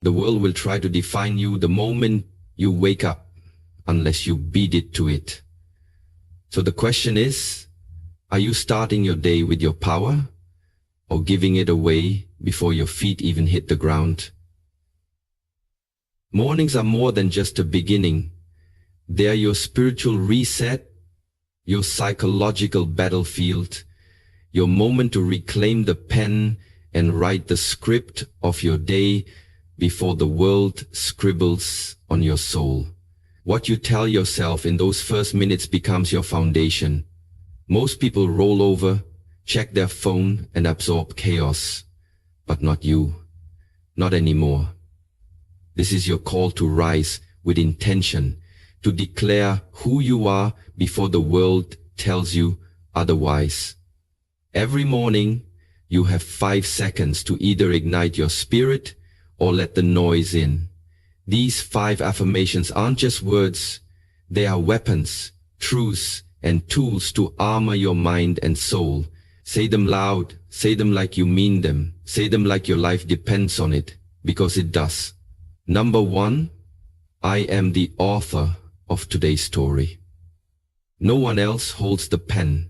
The world will try to define you the moment you wake up, unless you beat it to it. So the question is, are you starting your day with your power, or giving it away before your feet even hit the ground? Mornings are more than just a beginning. They are your spiritual reset, your psychological battlefield, your moment to reclaim the pen and write the script of your day before the world scribbles on your soul. What you tell yourself in those first minutes becomes your foundation. Most people roll over, check their phone and absorb chaos, but not you, not anymore. This is your call to rise with intention, to declare who you are before the world tells you otherwise. Every morning, you have 5 seconds to either ignite your spirit or let the noise in. These 5 affirmations aren't just words, they are weapons, truths, and tools to armor your mind and soul. Say them loud, say them like you mean them, say them like your life depends on it, because it does. Number 1, I am the author of today's story. No one else holds the pen.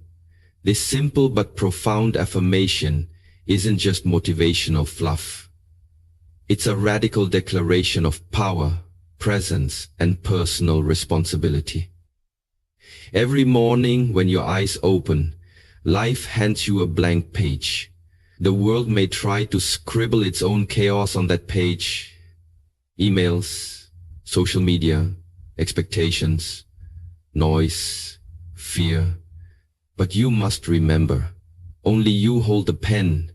This simple but profound affirmation isn't just motivational fluff. It's a radical declaration of power, presence, and personal responsibility. Every morning when your eyes open, life hands you a blank page. The world may try to scribble its own chaos on that page. Emails, social media, expectations, noise, fear. But you must remember, only you hold the pen.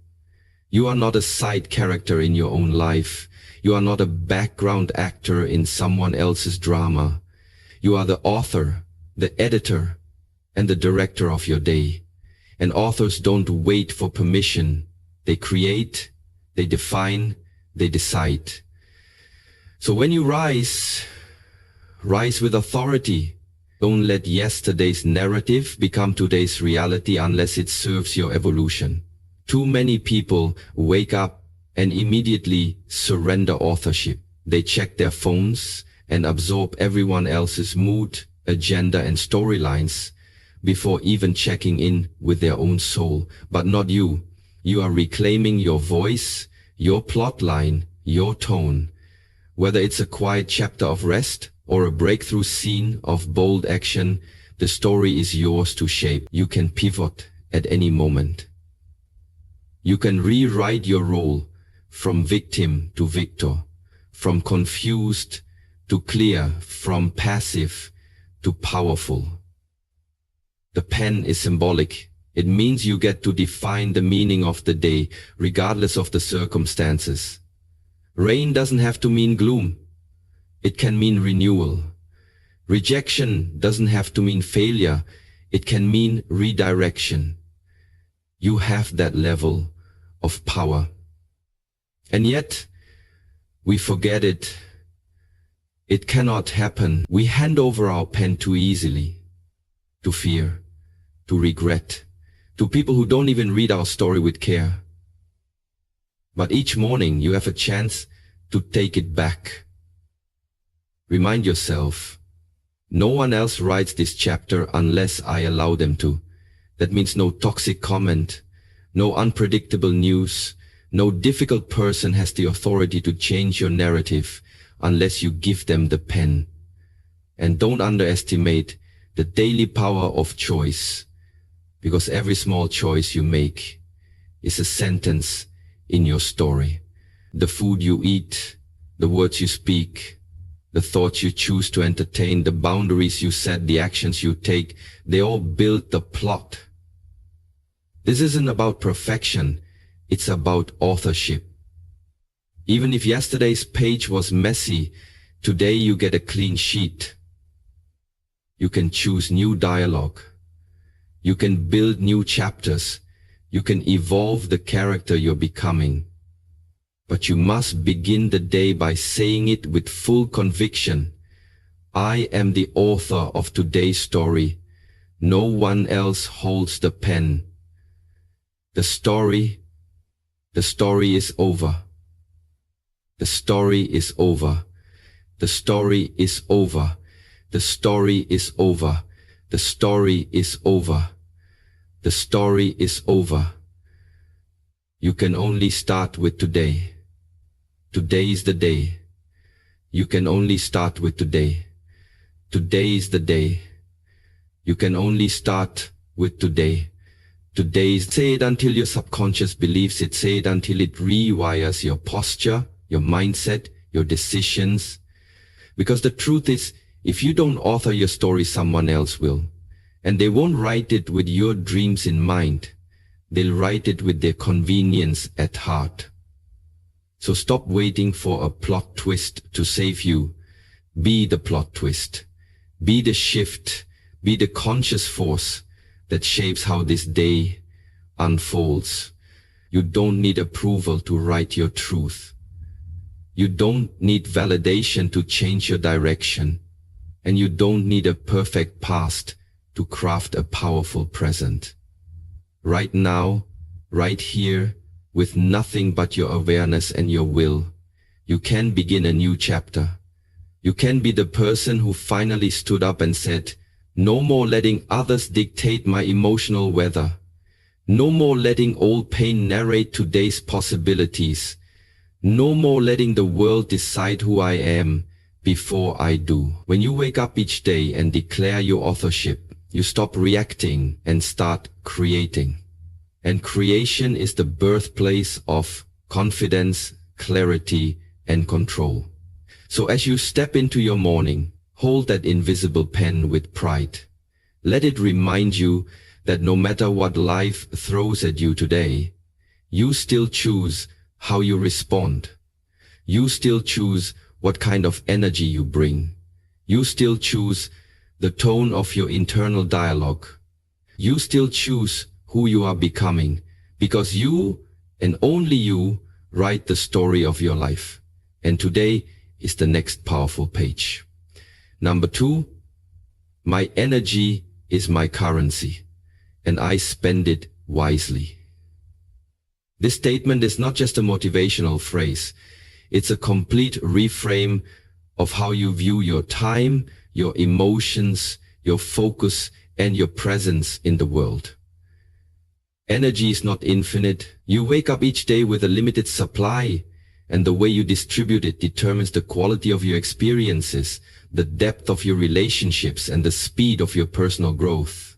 You are not a side character in your own life. You are not a background actor in someone else's drama. You are the author, the editor, and the director of your day. And authors don't wait for permission. They create, they define, they decide. So when you rise with authority. Don't let yesterday's narrative become today's reality unless it serves your evolution. Too many people wake up and immediately surrender authorship. They check their phones and absorb everyone else's mood, agenda, and storylines before even checking in with their own soul. But not you. You are reclaiming your voice, your plotline, your tone. Whether it's a quiet chapter of rest or a breakthrough scene of bold action, the story is yours to shape. You can pivot at any moment. You can rewrite your role from victim to victor, from confused to clear, from passive to powerful. The pen is symbolic. It means you get to define the meaning of the day, regardless of the circumstances. Rain doesn't have to mean gloom. It can mean renewal. Rejection doesn't have to mean failure. It can mean redirection. You have that level of power. And yet, we forget it. It cannot happen. We hand over our pen too easily. To fear, to regret, to people who don't even read our story with care. But each morning you have a chance to take it back. Remind yourself, no one else writes this chapter unless I allow them to. That means no toxic comment, no unpredictable news, no difficult person has the authority to change your narrative unless you give them the pen. And don't underestimate the daily power of choice, because every small choice you make is a sentence in your story. The food you eat, the words you speak, the thoughts you choose to entertain, the boundaries you set, the actions you take, they all build the plot. This isn't about perfection, it's about authorship. Even if yesterday's page was messy, today you get a clean sheet. You can choose new dialogue. You can build new chapters. You can evolve the character you're becoming. But you must begin the day by saying it with full conviction. I am the author of today's story. No one else holds the pen. The story is over. The story is over. The story is over. The story is over. The story is over. The story is over. You can only start with today. Today is the day. You can only start with today. Today is the day. You can only start with today. Today is, say it until your subconscious believes it. Say it until it rewires your posture, your mindset, your decisions. Because the truth is, if you don't author your story, someone else will. And they won't write it with your dreams in mind. They'll write it with their convenience at heart. So stop waiting for a plot twist to save you. Be the plot twist. Be the shift. Be the conscious force that shapes how this day unfolds. You don't need approval to write your truth. You don't need validation to change your direction. And you don't need a perfect past to craft a powerful present. Right now, right here, with nothing but your awareness and your will, you can begin a new chapter. You can be the person who finally stood up and said, "No more letting others dictate my emotional weather. No more letting old pain narrate today's possibilities. No more letting the world decide who I am before I do." When you wake up each day and declare your authorship, you stop reacting and start creating. And creation is the birthplace of confidence, clarity, and control. So as you step into your morning, hold that invisible pen with pride. Let it remind you that no matter what life throws at you today, you still choose how you respond. You still choose what kind of energy you bring. You still choose the tone of your internal dialogue. You still choose who you are becoming, because you and only you write the story of your life. And today is the next powerful page. Number 2, my energy is my currency, and I spend it wisely. This statement is not just a motivational phrase. It's a complete reframe of how you view your time, your emotions, your focus, and your presence in the world. Energy is not infinite. You wake up each day with a limited supply, and the way you distribute it determines the quality of your experiences, the depth of your relationships, and the speed of your personal growth.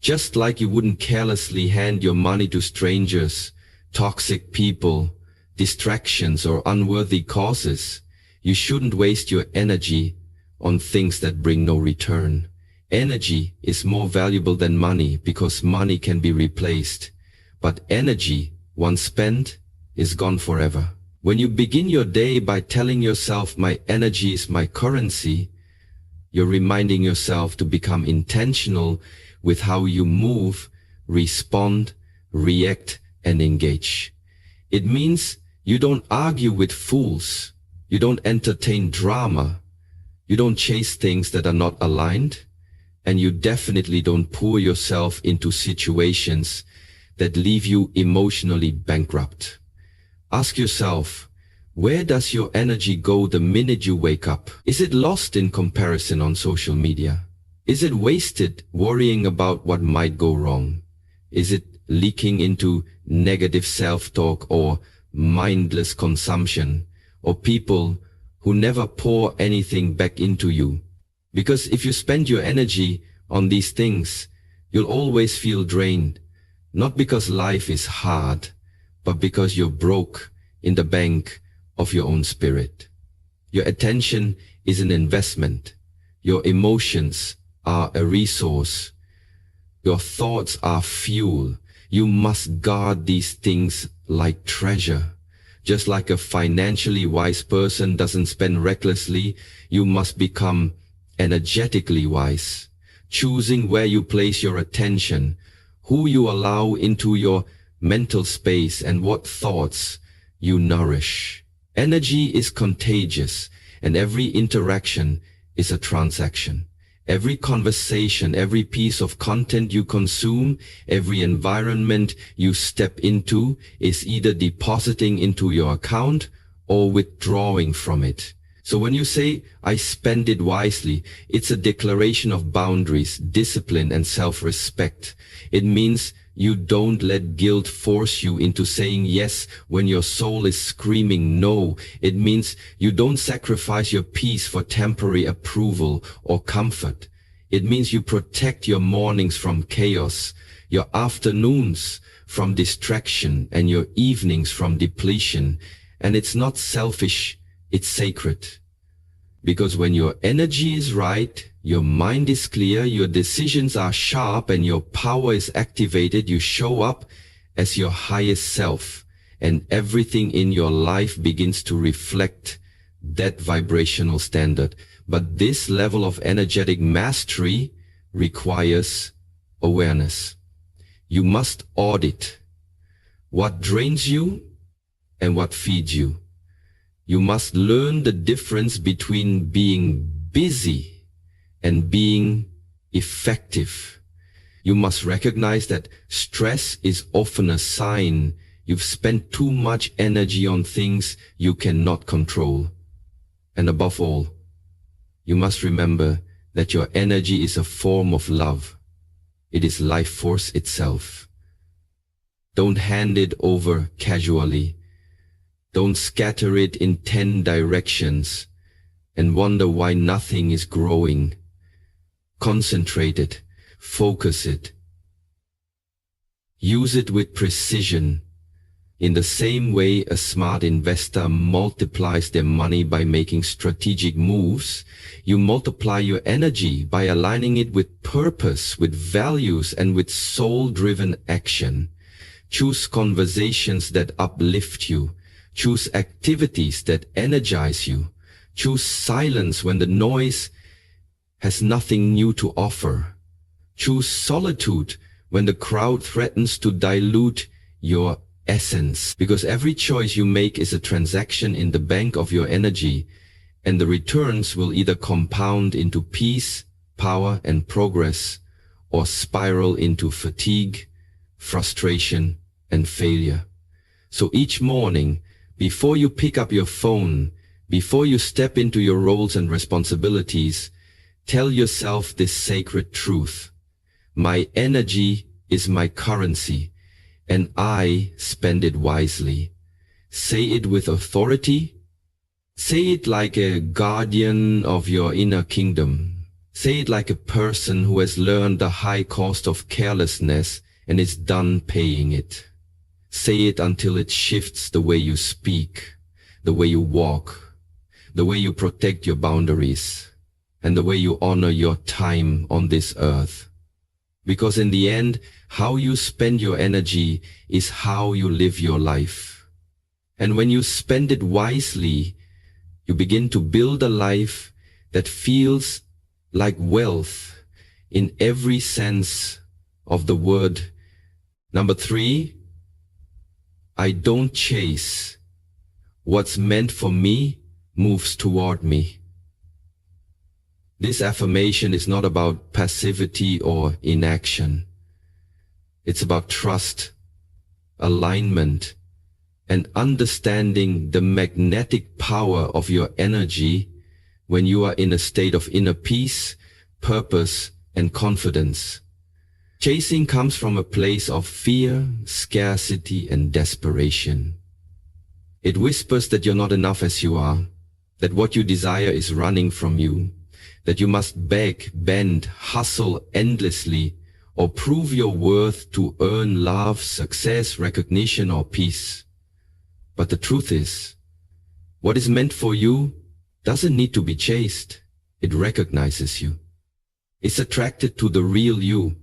Just like you wouldn't carelessly hand your money to strangers, toxic people, distractions, or unworthy causes, you shouldn't waste your energy on things that bring no return. Energy is more valuable than money because money can be replaced, but energy, once spent, is gone forever. When you begin your day by telling yourself, "My energy is my currency," you're reminding yourself to become intentional with how you move, respond, react, and engage. It means you don't argue with fools. You don't entertain drama. You don't chase things that are not aligned. And you definitely don't pour yourself into situations that leave you emotionally bankrupt. Ask yourself, where does your energy go the minute you wake up? Is it lost in comparison on social media? Is it wasted worrying about what might go wrong? Is it leaking into negative self-talk or mindless consumption, or people who never pour anything back into you? Because if you spend your energy on these things, you'll always feel drained, not because life is hard, but because you're broke in the bank of your own spirit. Your attention is an investment. Your emotions are a resource. Your thoughts are fuel. You must guard these things like treasure. Just like a financially wise person doesn't spend recklessly, you must become energetically wise, choosing where you place your attention, who you allow into your mental space, and what thoughts you nourish. Energy is contagious, and every interaction is a transaction. Every conversation, every piece of content you consume, every environment you step into is either depositing into your account or withdrawing from it. So when you say, I spend it wisely, it's a declaration of boundaries, discipline, and self-respect. It means you don't let guilt force you into saying yes when your soul is screaming no. It means you don't sacrifice your peace for temporary approval or comfort. It means you protect your mornings from chaos, your afternoons from distraction, and your evenings from depletion. And it's not selfish, it's sacred. Because when your energy is right, your mind is clear, your decisions are sharp, and your power is activated, you show up as your highest self, and everything in your life begins to reflect that vibrational standard. But this level of energetic mastery requires awareness. You must audit what drains you and what feeds you. You must learn the difference between being busy and being effective. You must recognize that stress is often a sign you've spent too much energy on things you cannot control. And above all, you must remember that your energy is a form of love. It is life force itself. Don't hand it over casually. Don't scatter it in 10 directions and wonder why nothing is growing. Concentrate it, focus it. Use it with precision. In the same way a smart investor multiplies their money by making strategic moves, you multiply your energy by aligning it with purpose, with values, and with soul-driven action. Choose conversations that uplift you. Choose activities that energize you. Choose silence when the noise has nothing new to offer. Choose solitude when the crowd threatens to dilute your essence. Because every choice you make is a transaction in the bank of your energy, and the returns will either compound into peace, power, and progress, or spiral into fatigue, frustration, and failure. So each morning, before you pick up your phone, before you step into your roles and responsibilities, tell yourself this sacred truth. My energy is my currency, and I spend it wisely. Say it with authority. Say it like a guardian of your inner kingdom. Say it like a person who has learned the high cost of carelessness and is done paying it. Say it until it shifts the way you speak, the way you walk, the way you protect your boundaries, and the way you honor your time on this earth. Because in the end, how you spend your energy is how you live your life. And when you spend it wisely, you begin to build a life that feels like wealth in every sense of the word. Number 3, I don't chase. What's meant for me moves toward me. This affirmation is not about passivity or inaction. It's about trust, alignment, and understanding the magnetic power of your energy when you are in a state of inner peace, purpose, and confidence. Chasing comes from a place of fear, scarcity, and desperation. It whispers that you're not enough as you are, that what you desire is running from you, that you must beg, bend, hustle endlessly, or prove your worth to earn love, success, recognition, or peace. But the truth is, what is meant for you doesn't need to be chased. It recognizes you. It's attracted to the real you.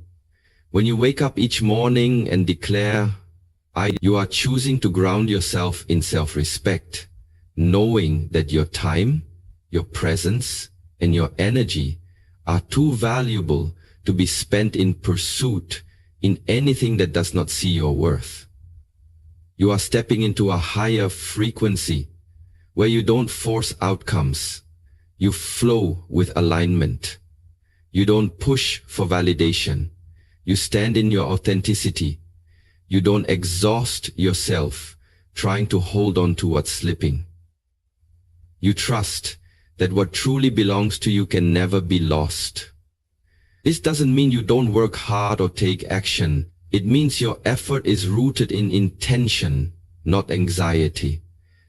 When you wake up each morning and declare, you are choosing to ground yourself in self-respect, knowing that your time, your presence, and your energy are too valuable to be spent in pursuit in anything that does not see your worth. You are stepping into a higher frequency where you don't force outcomes. You flow with alignment. You don't push for validation. You stand in your authenticity. You don't exhaust yourself trying to hold on to what's slipping. You trust that what truly belongs to you can never be lost. This doesn't mean you don't work hard or take action. It means your effort is rooted in intention, not anxiety.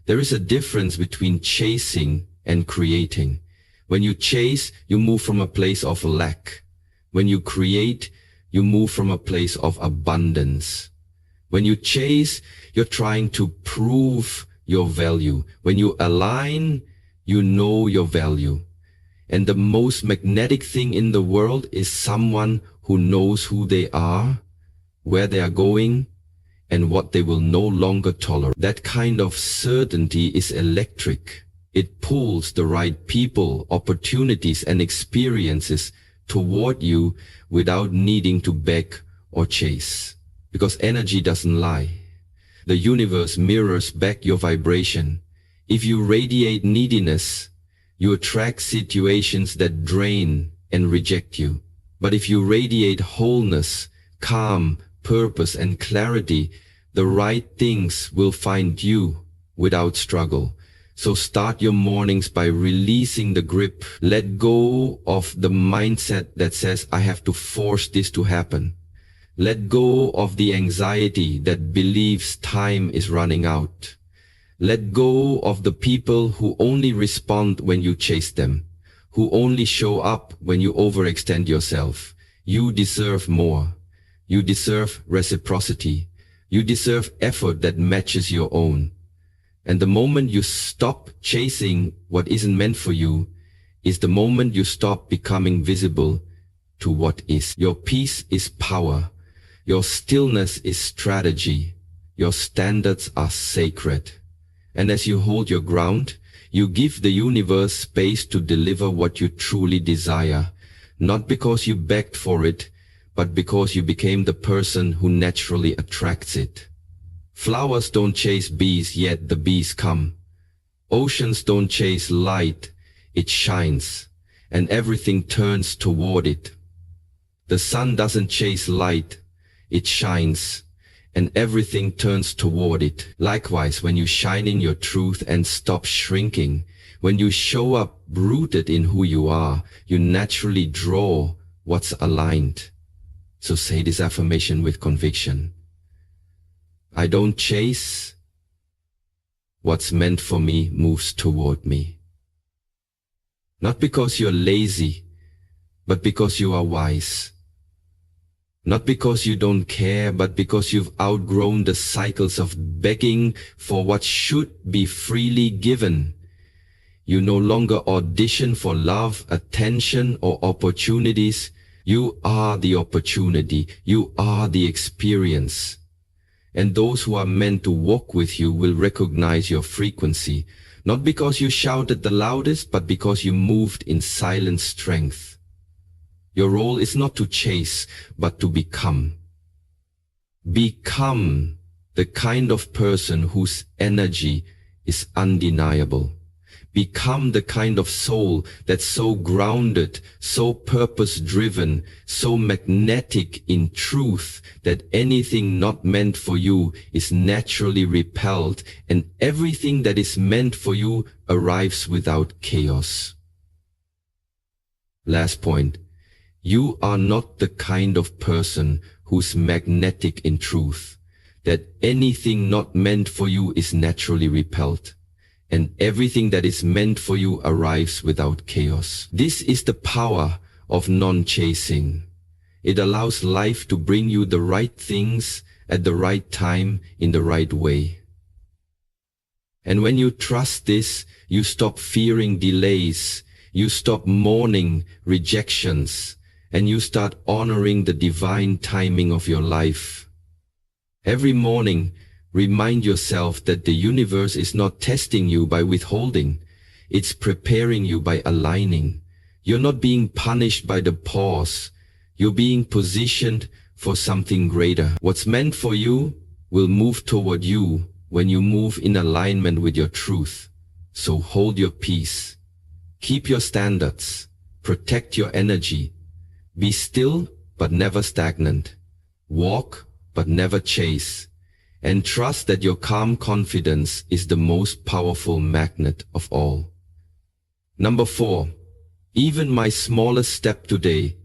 There is a difference between chasing and creating. When you chase, you move from a place of lack. When you create, you move from a place of abundance. When you chase, you're trying to prove your value. When you align, you know your value. And the most magnetic thing in the world is someone who knows who they are, where they are going, and what they will no longer tolerate. That kind of certainty is electric. It pulls the right people, opportunities, and experiences toward you without needing to beg or chase. Because energy doesn't lie. The universe mirrors back your vibration. If you radiate neediness, you attract situations that drain and reject you. But if you radiate wholeness, calm, purpose, and clarity, the right things will find you without struggle. So start your mornings by releasing the grip. Let go of the mindset that says, I have to force this to happen. Let go of the anxiety that believes time is running out. Let go of the people who only respond when you chase them, who only show up when you overextend yourself. You deserve more. You deserve reciprocity. You deserve effort that matches your own. And the moment you stop chasing what isn't meant for you is the moment you stop becoming visible to what is. Your peace is power. Your stillness is strategy. Your standards are sacred. And as you hold your ground, you give the universe space to deliver what you truly desire, not because you begged for it, but because you became the person who naturally attracts it. Flowers don't chase bees, yet the bees come. Oceans don't chase light, it shines, and everything turns toward it. The sun doesn't chase light, it shines, and everything turns toward it. Likewise, when you shine in your truth and stop shrinking, when you show up rooted in who you are, you naturally draw what's aligned. So say this affirmation with conviction. I don't chase. What's meant for me moves toward me. Not because you're lazy, but because you are wise. Not because you don't care, but because you've outgrown the cycles of begging for what should be freely given. You no longer audition for love, attention, or opportunities. You are the opportunity. You are the experience. And those who are meant to walk with you will recognize your frequency, not because you shouted the loudest, but because you moved in silent strength. Your role is not to chase, but to become. Become the kind of person whose energy is undeniable. Become the kind of soul that's so grounded, so purpose-driven, so magnetic in truth that anything not meant for you is naturally repelled, and everything that is meant for you arrives without chaos. Last point. You are not the kind of person who's magnetic in truth, that anything not meant for you is naturally repelled, and everything that is meant for you arrives without chaos. This is the power of non-chasing. It allows life to bring you the right things at the right time in the right way. And when you trust this, you stop fearing delays, you stop mourning rejections, and you start honoring the divine timing of your life. Every morning, remind yourself that the universe is not testing you by withholding. It's preparing you by aligning. You're not being punished by the pause. You're being positioned for something greater. What's meant for you will move toward you when you move in alignment with your truth. So hold your peace. Keep your standards. Protect your energy. Be still, but never stagnant. Walk, but never chase. And trust that your calm confidence is the most powerful magnet of all. Number 4. Even my smallest step today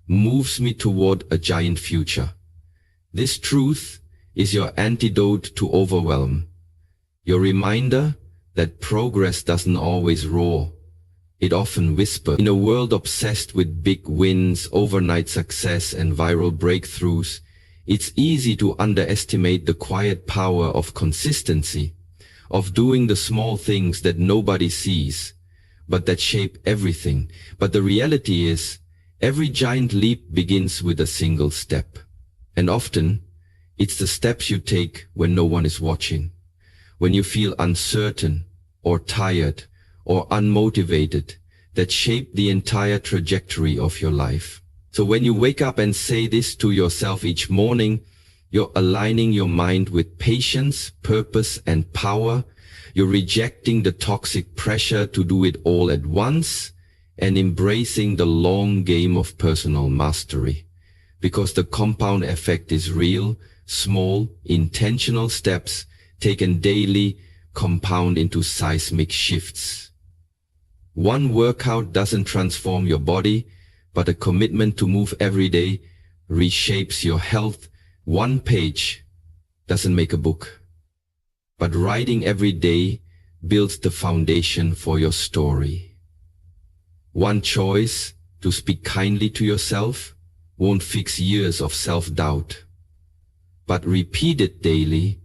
moves me toward a giant future. This truth is your antidote to overwhelm. Your reminder that progress doesn't always roar. It often whispers. In a world obsessed with big wins, overnight success, and viral breakthroughs, it's easy to underestimate the quiet power of consistency, of doing the small things that nobody sees, but that shape everything. But the reality is, every giant leap begins with a single step. And often, it's the steps you take when no one is watching, when you feel uncertain, or tired, or unmotivated, that shape the entire trajectory of your life. So when you wake up and say this to yourself each morning, you're aligning your mind with patience, purpose, and power. You're rejecting the toxic pressure to do it all at once and embracing the long game of personal mastery. Because the compound effect is real, small, intentional steps taken daily compound into seismic shifts. One workout doesn't transform your body, but a commitment to move every day reshapes your health. One page doesn't make a book, but writing every day builds the foundation for your story. One choice to speak kindly to yourself won't fix years of self-doubt, but repeated daily,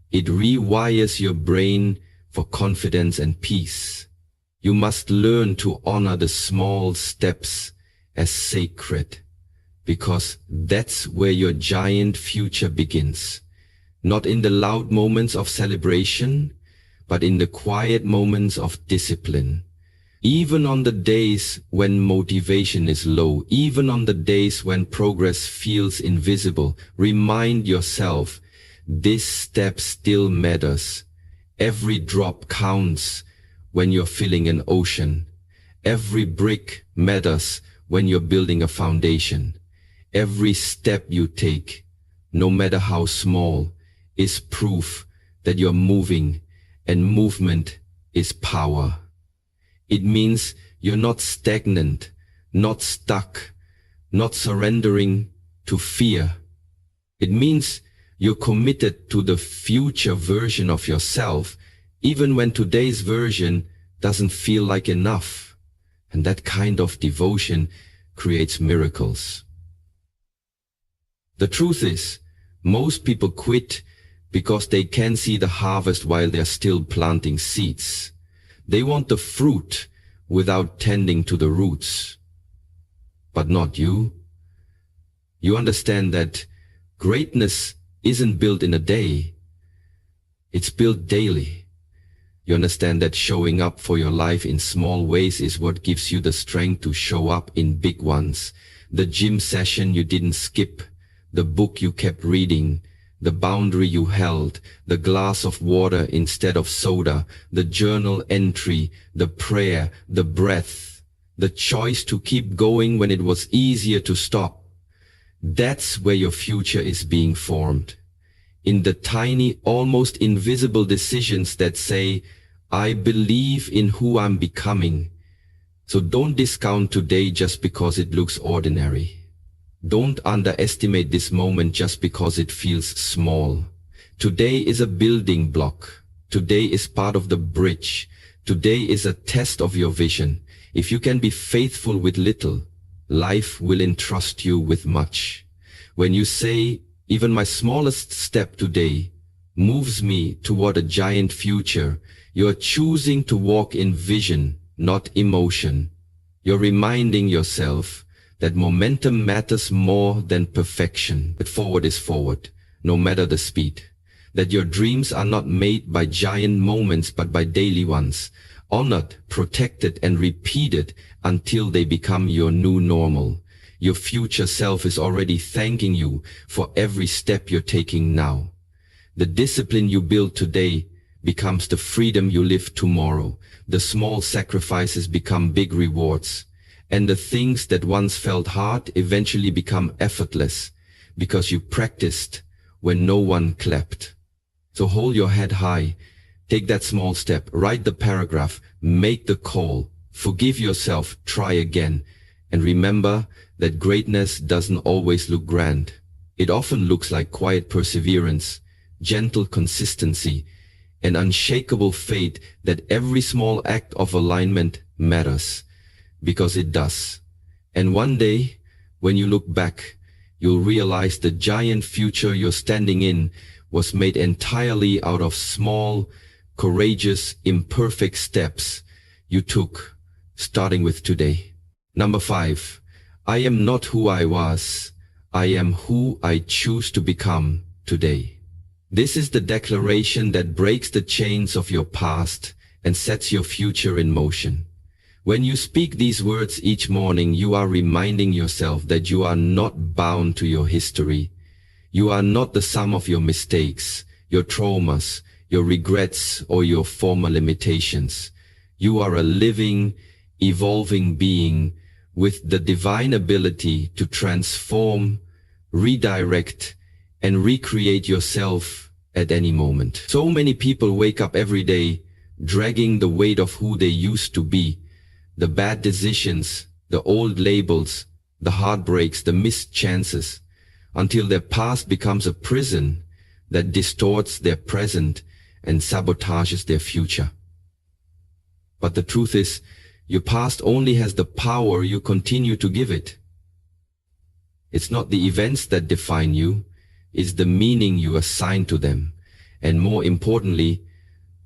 it rewires your brain for confidence and peace. You must learn to honor the small steps as sacred, because that's where your giant future begins. Not in the loud moments of celebration, but in the quiet moments of discipline. Even on the days when motivation is low, even on the days when progress feels invisible, remind yourself, this step still matters. Every drop counts when you're filling an ocean. Every brick matters when you're building a foundation. Every step you take, no matter how small, is proof that you're moving, and movement is power. It means you're not stagnant, not stuck, not surrendering to fear. It means you're committed to the future version of yourself, even when today's version doesn't feel like enough. And that kind of devotion creates miracles. The truth is, most people quit because they can't see the harvest while they're still planting seeds. They want the fruit without tending to the roots. But not you. You understand that greatness isn't built in a day. It's built daily. You understand that showing up for your life in small ways is what gives you the strength to show up in big ones. The gym session you didn't skip, the book you kept reading, the boundary you held, the glass of water instead of soda, the journal entry, the prayer, the breath, the choice to keep going when it was easier to stop. That's where your future is being formed. In the tiny, almost invisible decisions that say, I believe in who I'm becoming. So don't discount today just because it looks ordinary. Don't underestimate this moment just because it feels small. Today is a building block. Today is part of the bridge. Today is a test of your vision. If you can be faithful with little, life will entrust you with much. When you say, even my smallest step today moves me toward a giant future, you're choosing to walk in vision, not emotion. You're reminding yourself that momentum matters more than perfection. That forward is forward, no matter the speed. That your dreams are not made by giant moments, but by daily ones, honored, protected, and repeated until they become your new normal. Your future self is already thanking you for every step you're taking now. The discipline you build today becomes the freedom you live tomorrow. The small sacrifices become big rewards. And the things that once felt hard eventually become effortless because you practiced when no one clapped. So hold your head high, take that small step, write the paragraph, make the call, Forgive yourself, try again, and remember that greatness doesn't always look grand. It often looks like quiet perseverance, gentle consistency, and unshakable faith that every small act of alignment matters, because it does. And one day, when you look back, you'll realize the giant future you're standing in was made entirely out of small, courageous, imperfect steps you took, starting with today. Number 5. I am not who I was. I am who I choose to become today. This is the declaration that breaks the chains of your past and sets your future in motion. When you speak these words each morning, you are reminding yourself that you are not bound to your history. You are not the sum of your mistakes, your traumas, your regrets, or your former limitations. You are a living, evolving being with the divine ability to transform, redirect, and recreate yourself at any moment. So many people wake up every day dragging the weight of who they used to be, the bad decisions, the old labels, the heartbreaks, the missed chances, until their past becomes a prison that distorts their present and sabotages their future. But the truth is, your past only has the power you continue to give it. It's not the events that define you, it's the meaning you assign to them, and more importantly,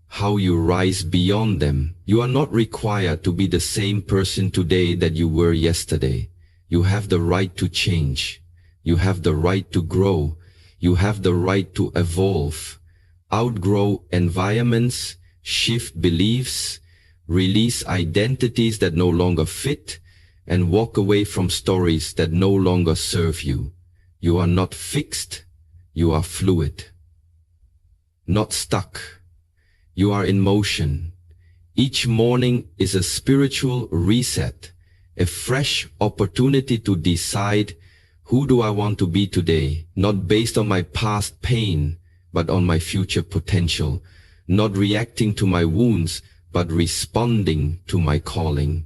how you rise beyond them. You are not required to be the same person today that you were yesterday. You have the right to change. You have the right to grow. You have the right to evolve, outgrow environments, shift beliefs, release identities that no longer fit, and walk away from stories that no longer serve you. You are not fixed. You are fluid. Not stuck. You are in motion. Each morning is a spiritual reset, a fresh opportunity to decide, who do I want to be today? Not based on my past pain, but on my future potential. Not reacting to my wounds, but responding to my calling.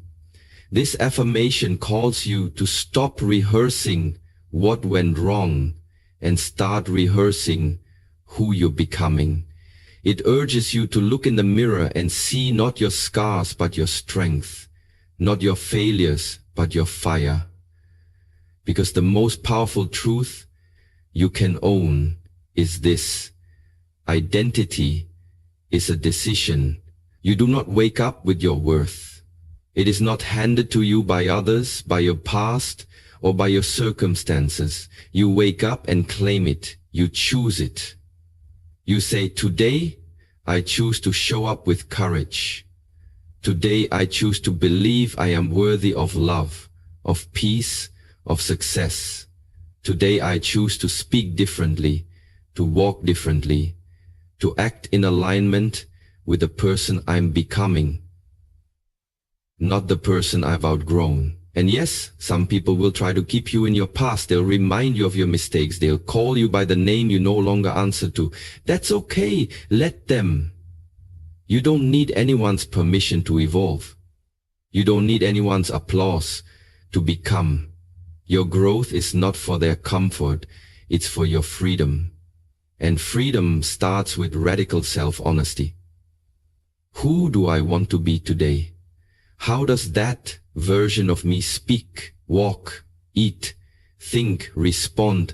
This affirmation calls you to stop rehearsing what went wrong and start rehearsing who you're becoming. It urges you to look in the mirror and see not your scars, but your strength, not your failures, but your fire. Because the most powerful truth you can own is this: identity is a decision. You do not wake up with your worth. It is not handed to you by others, by your past, or by your circumstances. You wake up and claim it. You choose it. You say, today I choose to show up with courage. Today I choose to believe I am worthy of love, of peace, of success. Today I choose to speak differently, to walk differently, to act in alignment with the person I'm becoming, not the person I've outgrown. And yes, some people will try to keep you in your past. They'll remind you of your mistakes. They'll call you by the name you no longer answer to. That's okay. Let them. You don't need anyone's permission to evolve. You don't need anyone's applause to become. Your growth is not for their comfort. It's for your freedom. And freedom starts with radical self-honesty. Who do I want to be today? How does that version of me speak, walk, eat, think, respond,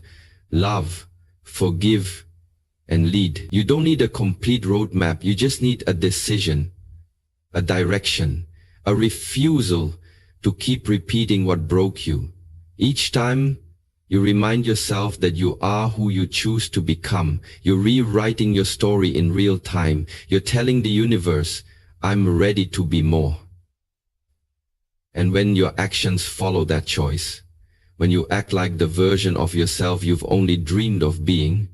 love, forgive, and lead? You don't need a complete roadmap. You just need a decision, a direction, a refusal to keep repeating what broke you. Each time you remind yourself that you are who you choose to become. You're rewriting your story in real time. You're telling the universe, I'm ready to be more. And when your actions follow that choice, when you act like the version of yourself you've only dreamed of being,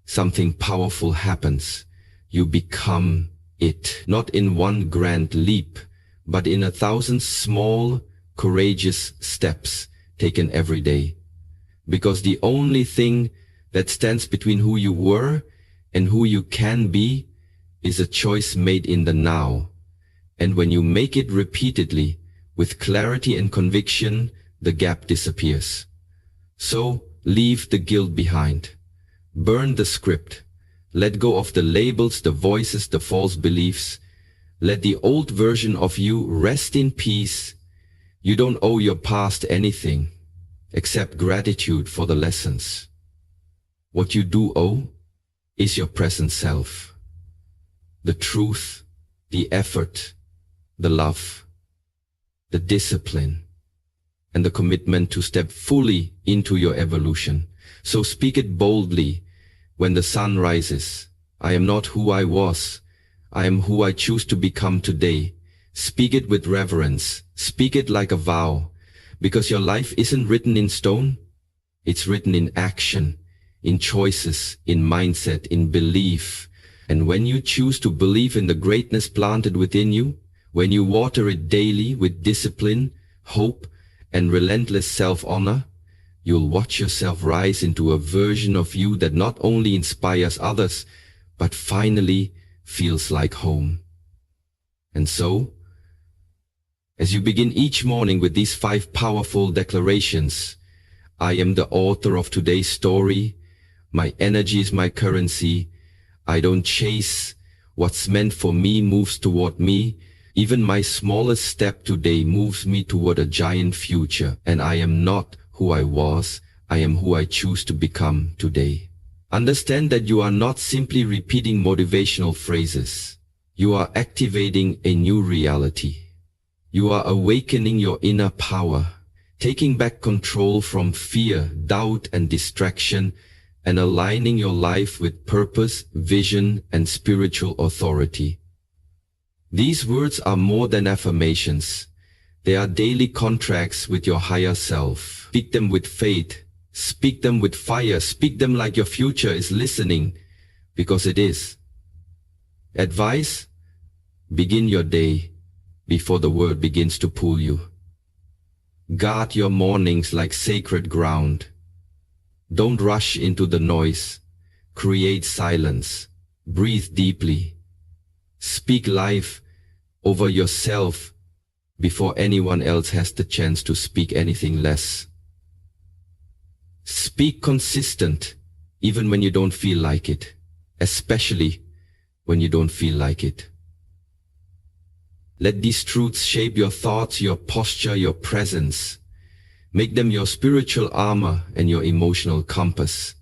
something powerful happens. You become it, not in one grand leap, but in 1,000 small, courageous steps taken every day. Because the only thing that stands between who you were and who you can be is a choice made in the now. And when you make it repeatedly, with clarity and conviction, the gap disappears. So, leave the guilt behind. Burn the script. Let go of the labels, the voices, the false beliefs. Let the old version of you rest in peace. You don't owe your past anything, except gratitude for the lessons. What you do owe is your present self. The truth, the effort, the love, the discipline, and the commitment to step fully into your evolution. So speak it boldly when the sun rises. I am not who I was. I am who I choose to become today. Speak it with reverence. Speak it like a vow, because your life isn't written in stone. It's written in action, in choices, in mindset, in belief. And when you choose to believe in the greatness planted within you, when you water it daily with discipline, hope, and relentless self-honor, you'll watch yourself rise into a version of you that not only inspires others, but finally feels like home. And so, as you begin each morning with these 5 powerful declarations, I am the author of today's story. My energy is my currency. I don't chase. What's meant for me moves toward me. Even my smallest step today moves me toward a giant future. And I am not who I was. I am who I choose to become today. Understand that you are not simply repeating motivational phrases. You are activating a new reality. You are awakening your inner power, taking back control from fear, doubt, and distraction, and aligning your life with purpose, vision, and spiritual authority. These words are more than affirmations. They are daily contracts with your higher self. Speak them with faith. Speak them with fire. Speak them like your future is listening, because it is. Advice: begin your day before the world begins to pull you. Guard your mornings like sacred ground. Don't rush into the noise. Create silence. Breathe deeply. Speak life over yourself before anyone else has the chance to speak anything less. Speak consistent, even when you don't feel like it, especially when you don't feel like it. Let these truths shape your thoughts, your posture, your presence. Make them your spiritual armor and your emotional compass.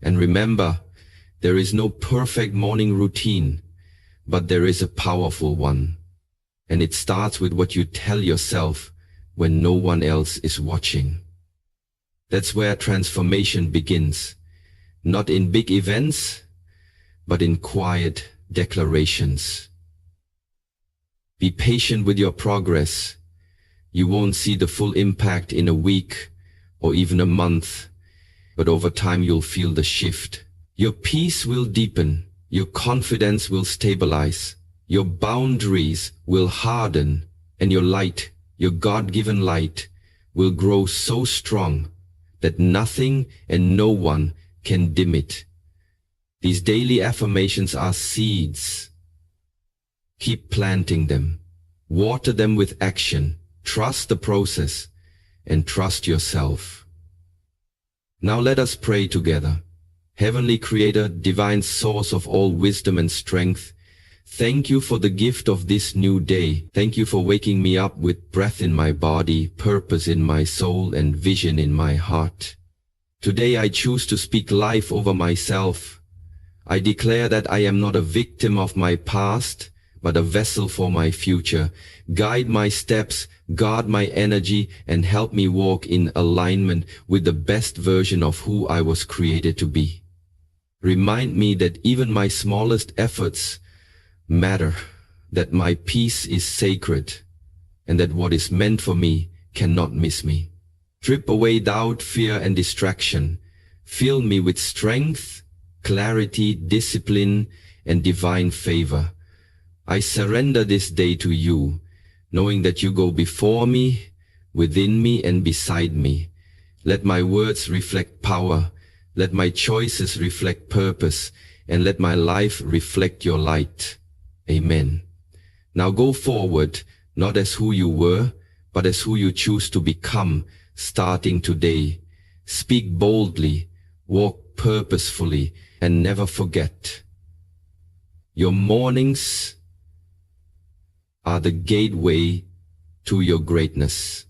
And remember, there is no perfect morning routine, but there is a powerful one. And it starts with what you tell yourself when no one else is watching. That's where transformation begins, not in big events, but in quiet declarations. Be patient with your progress. You won't see the full impact in a week or even a month, but over time you'll feel the shift. Your peace will deepen, your confidence will stabilize, your boundaries will harden, and your light, your God-given light, will grow so strong that nothing and no one can dim it. These daily affirmations are seeds. Keep planting them. Water them with action. Trust the process and trust yourself. Now let us pray together. Heavenly Creator, divine source of all wisdom and strength, thank you for the gift of this new day. Thank you for waking me up with breath in my body, purpose in my soul, and vision in my heart. Today I choose to speak life over myself. I declare that I am not a victim of my past, but a vessel for my future. Guide my steps, guard my energy, and help me walk in alignment with the best version of who I was created to be. Remind me that even my smallest efforts matter, that my peace is sacred, and that what is meant for me cannot miss me. Strip away doubt, fear, and distraction. Fill me with strength, clarity, discipline, and divine favor. I surrender this day to you, knowing that you go before me, within me, and beside me. Let my words reflect power. Let my choices reflect purpose, and let my life reflect your light. Amen. Now go forward, not as who you were, but as who you choose to become, starting today. Speak boldly, walk purposefully, and never forget. Your mornings are the gateway to your greatness.